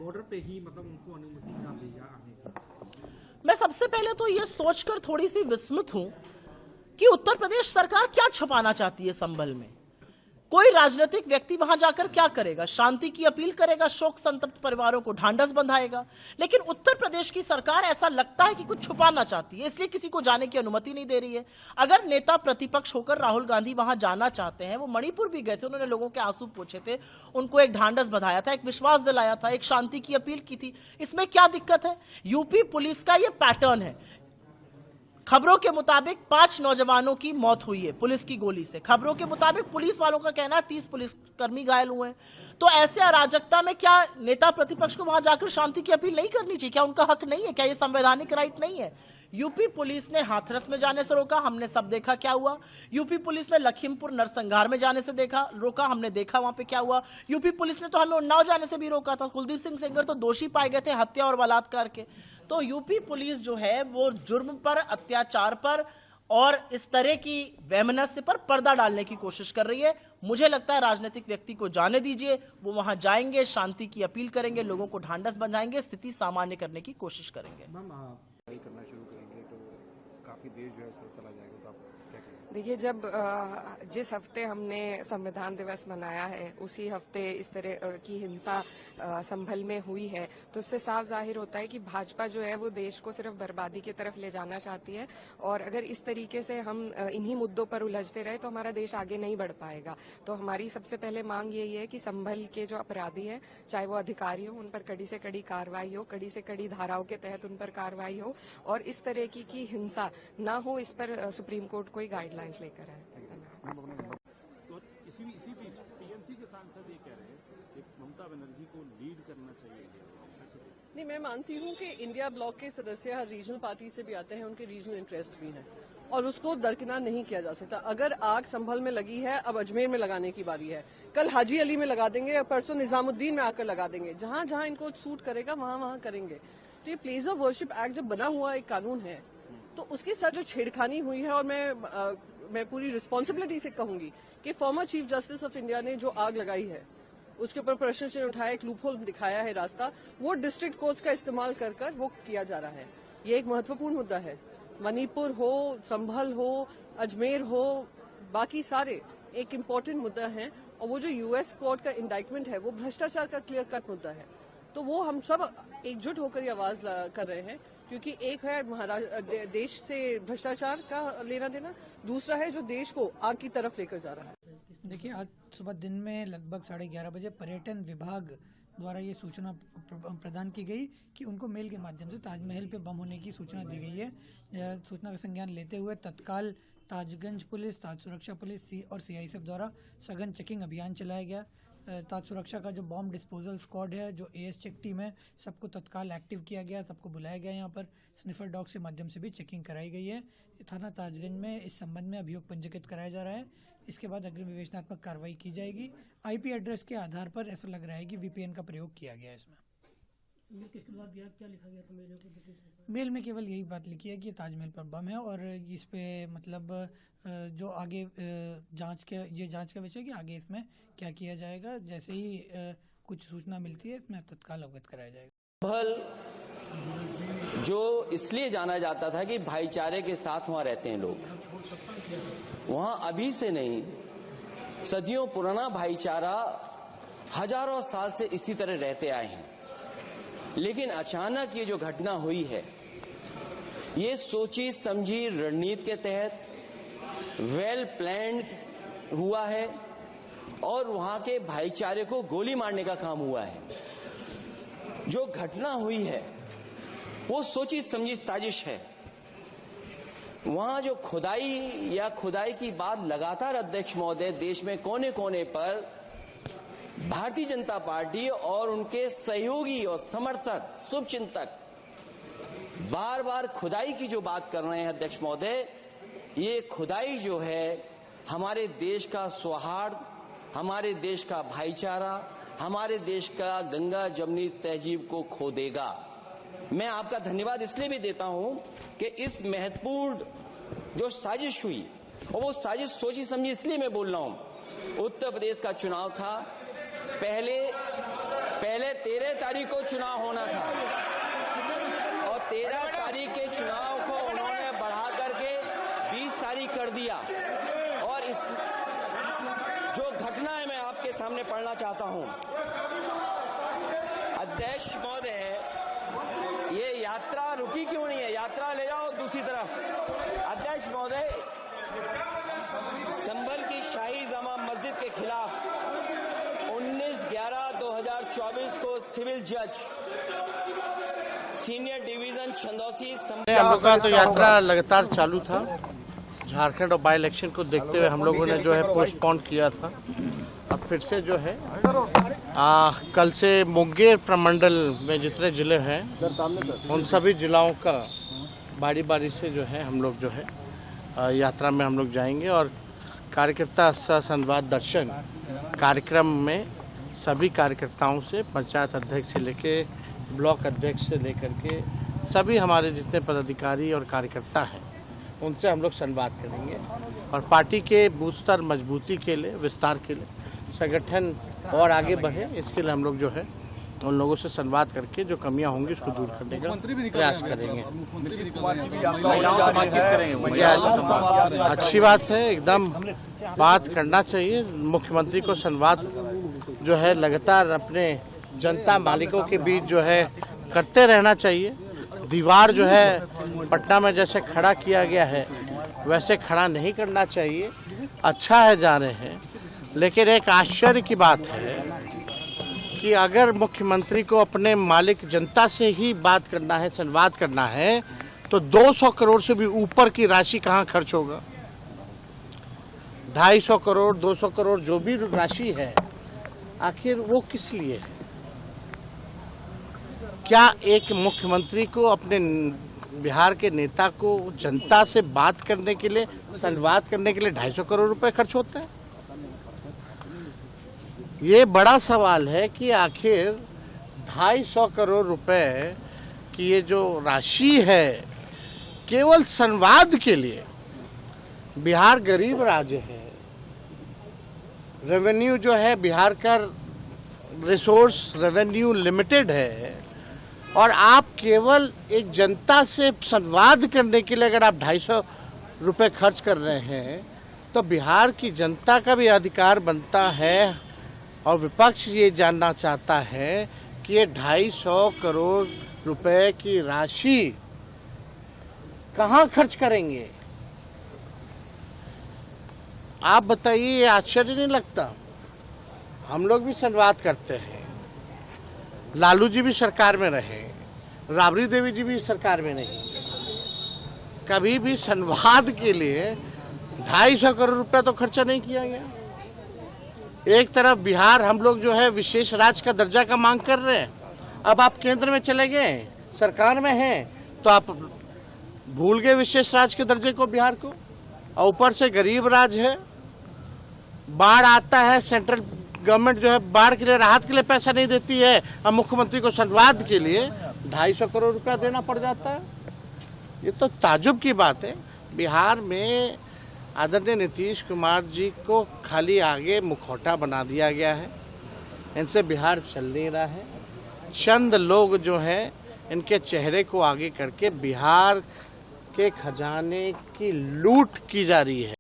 Border पे ही मतलब उनको अनुमति ना दी जाए आने की। मैं सबसे पहले तो ये सोचकर थोड़ी सी विस्मित हूं कि उत्तर प्रदेश सरकार क्या छुपाना चाहती है संभल में। कोई राजनीतिक व्यक्ति वहां जाकर क्या करेगा? शांति की अपील करेगा, शोक संतप्त परिवारों को ढांढस बंधाएगा। लेकिन उत्तर प्रदेश की सरकार ऐसा लगता है कि कुछ छुपाना चाहती है, इसलिए किसी को जाने की अनुमति नहीं दे रही है। अगर नेता प्रतिपक्ष होकर राहुल गांधी वहां जाना चाहते हैं, वो मणिपुर भी गए थे, उन्होंने लोगों के आंसू पोंछे थे, उनको एक ढांढस बंधाया था, एक विश्वास दिलाया था, एक शांति की अपील की थी। इसमें क्या दिक्कत है? यूपी पुलिस का यह पैटर्न है। खबरों के मुताबिक 5 नौजवानों की मौत हुई है पुलिस की गोली से। खबरों के मुताबिक पुलिस वालों का कहना है 30 पुलिसकर्मी घायल हुए हैं। तो ऐसे अराजकता में क्या नेता प्रतिपक्ष को वहां जाकर शांति की अपील नहीं करनी चाहिए? क्या उनका हक नहीं है? क्या ये संवैधानिक राइट नहीं है? यूपी पुलिस ने हाथरस में जाने से रोका, हमने सब देखा क्या हुआ। यूपी पुलिस ने लखीमपुर नरसंहार में जाने से रोका, हमने देखा वहां पे क्या हुआ। यूपी पुलिस ने तो हमें उन्नाव जाने से भी रोका था। कुलदीप सिंह सेंगर तो दोषी पाए गए थे हत्या और बलात्कार के। तो यूपी पुलिस जो है वो जुर्म पर, अत्याचार पर और इस तरह की वैमनस्य पर पर्दा डालने की कोशिश कर रही है। मुझे लगता है राजनीतिक व्यक्ति को जाने दीजिए, वो वहां जाएंगे, शांति की अपील करेंगे, लोगों को ढांढस बंधाएंगे, स्थिति सामान्य करने की कोशिश करेंगे। करना शुरू करेंगे तो काफी देर जो है चला जाएगा, तो आप क्या कहेंगे? देखिए, जब जिस हफ्ते हमने संविधान दिवस मनाया है उसी हफ्ते इस तरह की हिंसा संभल में हुई है, तो इससे साफ जाहिर होता है कि भाजपा जो है वो देश को सिर्फ बर्बादी की तरफ ले जाना चाहती है। और अगर इस तरीके से हम इन्हीं मुद्दों पर उलझते रहे तो हमारा देश आगे नहीं बढ़ पाएगा। तो हमारी सबसे पहले मांग यही है कि संभल के जो अपराधी हैं, चाहे वो अधिकारी हो, उन पर कड़ी से कड़ी कार्रवाई हो, कड़ी से कड़ी धाराओं के तहत उन पर कार्रवाई हो और इस तरह की हिंसा ना हो, इस पर सुप्रीम कोर्ट कोई गाइडलाइंस लेकर आए। तो इसी बीच टीएमसी के सांसद ये कह रहे हैं कि ममता बनर्जी को लीड करना चाहिए। नहीं, मैं मानती हूँ कि इंडिया ब्लॉक के सदस्य हर रीजनल पार्टी से भी आते हैं, उनके रीजनल इंटरेस्ट भी हैं और उसको दरकिनार नहीं किया जा सकता। अगर आग संभल में लगी है, अब अजमेर में लगाने की बारी है, कल हाजी अली में लगा देंगे, परसों निजामुद्दीन में आकर लगा देंगे। जहां जहां इनको सूट करेगा वहां वहां करेंगे। तो ये प्लेस ऑफ वर्शिप एक्ट जब बना हुआ एक कानून है तो उसके साथ जो छेड़खानी हुई है, और मैं पूरी रिस्पॉन्सिबिलिटी से कहूंगी कि former chief justice of India ने जो आग लगाई है उसके ऊपर प्रश्न चिन्ह उठाया, एक लूपहोल दिखाया है रास्ता, वो डिस्ट्रिक्ट कोर्ट्स का इस्तेमाल कर कर वो किया जा रहा है। ये एक महत्वपूर्ण मुद्दा है। मणिपुर हो, संभल हो, अजमेर हो, बाकी सारे एक इम्पोर्टेंट मुद्दा है। और वो जो यूएस कोर्ट का इंडाइटमेंट है वो भ्रष्टाचार का क्लियर कट मुद्दा है। तो वो हम सब एकजुट होकर ये आवाज कर रहे हैं, क्योंकि एक है देश से भ्रष्टाचार का लेना देना, दूसरा है जो देश को आग की तरफ लेकर जा रहा है। देखिए, आज सुबह दिन में लगभग 11:30 बजे पर्यटन विभाग द्वारा ये सूचना प्रदान की गई कि उनको मेल के माध्यम से ताजमहल पे बम होने की सूचना दी गई है। सूचना का संज्ञान लेते हुए तत्काल ताजगंज पुलिस, ताज सुरक्षा पुलिस और सीआईएसएफ द्वारा सघन चेकिंग अभियान चलाया गया। ताज सुरक्षा का जो बॉम्ब डिस्पोजल स्क्वाड है, जो एएस चेक टीम है, सबको तत्काल एक्टिव किया गया, सबको बुलाया गया। यहाँ पर स्निफर डॉग के माध्यम से भी चेकिंग कराई गई है। थाना ताजगंज में इस संबंध में अभियोग पंजीकृत कराया जा रहा है। इसके बाद अग्रिम विवेचनात्मक कार्रवाई की जाएगी। आईपी एड्रेस के आधार पर ऐसा लग रहा है कि वीपीएन का प्रयोग किया गया है इसमें। किसके बाद क्या लिखा गया था मेल में? केवल यही बात लिखी है कि ताजमहल पर बम है और इस पे मतलब जो आगे जांच का विषय कि आगे इसमें क्या किया जाएगा। जैसे ही कुछ सूचना मिलती है इसमें तत्काल अवगत कराया जाएगा। संभल जो इसलिए जाना जाता था कि भाईचारे के साथ वहां रहते हैं लोग, वहां अभी से नहीं, सदियों पुराना भाईचारा हजारों साल से इसी तरह रहते आए हैं। लेकिन अचानक ये जो घटना हुई है, ये सोची समझी रणनीति के तहत वेल प्लान्ड हुआ है और वहां के भाईचारे को गोली मारने का काम हुआ है। जो घटना हुई है वो सोची समझी साजिश है। वहां जो खुदाई की बात लगातार अध्यक्ष महोदय देश में कोने कोने पर भारतीय जनता पार्टी और उनके सहयोगी और समर्थक, शुभचिंतक बार बार खुदाई की जो बात कर रहे हैं अध्यक्ष महोदय, ये खुदाई जो है हमारे देश का सौहार्द, हमारे देश का भाईचारा, हमारे देश का गंगा जमनी तहजीब को खो देगा। मैं आपका धन्यवाद इसलिए भी देता हूं कि इस महत्वपूर्ण जो साजिश हुई, और वो साजिश सोची समझी इसलिए मैं बोल रहा हूं, उत्तर प्रदेश का चुनाव था, पहले पहले 13 तारीख को चुनाव होना था और 13 तारीख के चुनाव को उन्होंने बढ़ा करके 20 तारीख कर दिया। और इस जो घटना है मैं आपके सामने पढ़ना चाहता हूं। अध्यक्ष महोदय, ये यात्रा रुकी क्यों नहीं है? यात्रा ले जाओ दूसरी तरफ। अध्यक्ष महोदय, संभल की शाही जामा मस्जिद के खिलाफ 19/11/2024 को सिविल जज सीनियर डिवीजन छंदौसी हम लोग का तो यात्रा लगातार चालू था। झारखंड और बाई इलेक्शन को देखते हुए हम लोगों ने जो है पोस्टपोन किया था। अब फिर से जो है कल से मुंगेर प्रमंडल में जितने जिले हैं उन सभी जिलों का बारी बारी से जो है हम लोग जो है यात्रा में हम लोग जाएंगे और कार्यकर्ता संवाद दर्शन कार्यक्रम में सभी कार्यकर्ताओं से पंचायत अध्यक्ष से लेके ब्लॉक अध्यक्ष से लेकर के सभी हमारे जितने पदाधिकारी और कार्यकर्ता हैं उनसे हम लोग संवाद करेंगे और पार्टी के बूथ स्तर मजबूती के लिए, विस्तार के लिए, संगठन और आगे बढ़े इसके लिए हम लोग जो है उन लोगों से संवाद करके जो कमियां होंगी उसको दूर करने का प्रयास करेंगे। अच्छी बात है, एकदम बात करना चाहिए। मुख्यमंत्री को संवाद जो है लगातार अपने जनता मालिकों के बीच जो है करते रहना चाहिए। दीवार जो है पटना में जैसे खड़ा किया गया है वैसे खड़ा नहीं करना चाहिए। अच्छा है जा रहे हैं, लेकिन एक आश्चर्य की बात है कि अगर मुख्यमंत्री को अपने मालिक जनता से ही बात करना है, संवाद करना है, तो 200 करोड़ से भी ऊपर की राशि कहाँ खर्च होगा? 250 करोड़ 200 करोड़ जो भी राशि है आखिर वो किस लिए है? क्या एक मुख्यमंत्री को अपने बिहार के नेता को जनता से बात करने के लिए, संवाद करने के लिए 250 करोड़ रुपए खर्च होते हैं? ये बड़ा सवाल है कि आखिर 250 करोड़ रुपए की ये जो राशि है केवल संवाद के लिए। बिहार गरीब राज्य है, रेवेन्यू जो है बिहार का रिसोर्स रेवेन्यू लिमिटेड है और आप केवल एक जनता से संवाद करने के लिए अगर आप 250 रुपए खर्च कर रहे हैं तो बिहार की जनता का भी अधिकार बनता है और विपक्ष ये जानना चाहता है कि ये 250 करोड़ रुपए की राशि कहाँ खर्च करेंगे? आप बताइए, ये आश्चर्य नहीं लगता? हम लोग भी संवाद करते हैं, लालू जी भी सरकार में रहे, राबड़ी देवी जी भी सरकार में नहीं, कभी भी संवाद के लिए 250 करोड़ रुपया तो खर्चा नहीं किया गया। एक तरफ बिहार हम लोग जो है विशेष राज्य का दर्जा का मांग कर रहे हैं, अब आप केंद्र में चले गए, सरकार में हैं, तो आप भूल गए विशेष राज्य के दर्जे को बिहार को। और ऊपर से गरीब राज्य है, बाढ़ आता है, सेंट्रल गवर्नमेंट जो है बाढ़ के लिए राहत के लिए पैसा नहीं देती है, अब मुख्यमंत्री को संवाद के लिए 250 करोड़ रुपया देना पड़ जाता है। ये तो ताजुब की बात है। बिहार में आदरणीय नीतीश कुमार जी को खाली आगे मुखौटा बना दिया गया है, इनसे बिहार चल नहीं रहा है। चंद लोग जो हैं इनके चेहरे को आगे करके बिहार के खजाने की लूट की जा रही है।